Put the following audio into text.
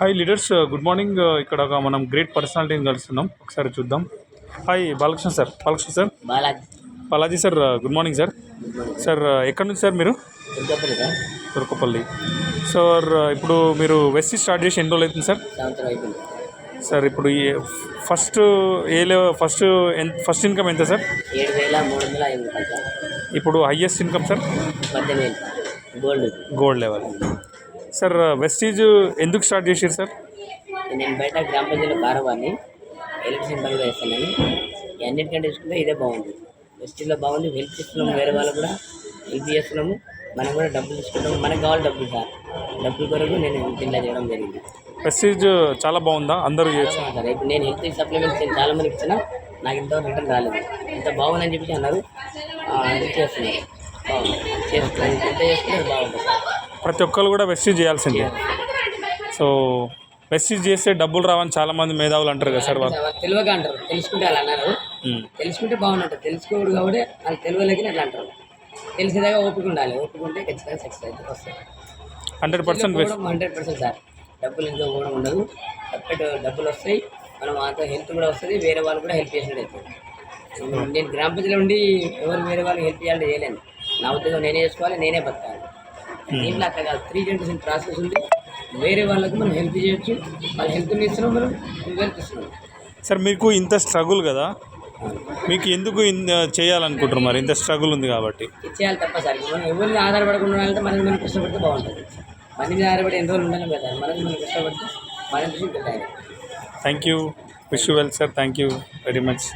Hi leaders, good morning. ఇక్కడ మనం great పర్సనాలిటీని కలుస్తున్నాం. ఒకసారి చూద్దాం. Hi Balakrishna sir. Balaji sir, good morning sir. Sir ఎక్కడి నుంచి సార్ మీరు? తుర్కపల్లి సార్. ఇప్పుడు మీరు వెస్టీ స్టార్ట్ చేసి ఎన్ని రోజులు అవుతుంది సార్? సార్ ఇప్పుడు ఫస్ట్ ఫస్ట్ ఇన్కమ్ ఎంత సార్? 7,305. ఇప్పుడు highest income sir? 18,000 gold level. Sir Vestige ఎందుకు స్టార్ట్ చేశారు సార్? నేను బయట గ్రామ పంచాయతీలో కారవాన్ని ఎలక్ట్రిసిటీ పని వేస్తాను. అన్నిటికంటే చూసుకుంటే ఇదే బాగుంది. వెస్టీజ్లో బాగుంది. హెల్ప్ ఇస్తున్నాము, వేరే వాళ్ళు కూడా హెల్ప్ చేస్తున్నాము. మనం కూడా డబ్బులు తీసుకుంటాము. మనకు కావాలి డబ్బులు సార్. డబ్బుల కొరకు నేను ఇలా చేయడం జరిగింది. వెస్టీజ్ చాలా బాగుందా? అందరూ చేయొచ్చు సార్. ఇప్పుడు నేను హెల్త్ సప్లిమెంట్స్ చాలా మందికి ఇచ్చినా నాకు ఇంతవరకు రిటర్న్ రాలేదు. ఇంత బాగుందని చెప్పి అన్నారు. హెల్ప్ చేస్తున్నారు. బాగుంది. చేస్తున్నారు. ఎంత చేసుకుంటే బాగుంటుంది సార్. ప్రతి ఒక్కరు కూడా వెస్టీజ్ చేయాల్సిందే. సో వెస్టీజ్ చేస్తే డబ్బులు రావని చాలామంది మేధావులు అంటారు కదా సార్. వాళ్ళు తెలియక అంటారు, తెలుసుకుంటే అలా అన్నారు. తెలుసుకుంటే బాగుంటుంది. తెలుసుకోడు కాబట్టి వాళ్ళు తెలియలేక అట్లా అంటారు. తెలిసేదాకా ఓపిక ఉండాలి. ఓపిక ఉంటే ఖచ్చితంగా సక్సెస్ అయితే వస్తుంది. 100% 100% సార్. డబ్బులు ఇంట్లో కూడా ఉండదు. సపరేట్ డబ్బులు వస్తాయి. మనం మాతో హెల్త్ కూడా వస్తుంది. వేరే వాళ్ళు కూడా హెల్ప్ చేసినట్టు అవుతుంది. నేను గ్రామ పంచాయతీలో ఉండి ఎవరు వేరే వాళ్ళకి హెల్ప్ చేయాలంటే చేయలేను. నా ఉద్యోగం నేనే చేసుకోవాలి, నేనే బతకాలి. దీంట్లో అట్లా కాదు. 3 జనరేషన్ ప్రాసెస్ ఉంది. వేరే వాళ్ళకి మనం హెల్ప్ చేయొచ్చు. వాళ్ళ హెల్ప్ని ఇస్తున్నాం, మనం హెల్ప్ ఇస్తున్నాం. సార్ మీకు ఇంత స్ట్రగుల్ కదా, మీకు ఎందుకు చేయాలనుకుంటారు? మరి ఇంత స్ట్రగుల్ ఉంది కాబట్టి చేయాలి తప్ప సార్. మనం ఎవరిని ఆధారపడకుండా ఉండాలంటే మనకి మనం కష్టపడితే బాగుంటుంది. మన మీద ఆధారపడి ఎన్ని రోజులు ఉండాలి కదా. మనకి మనం కష్టపడితే మనం చూసి పెట్టాలి. Thank you. Wish you well sir. Thank you very much.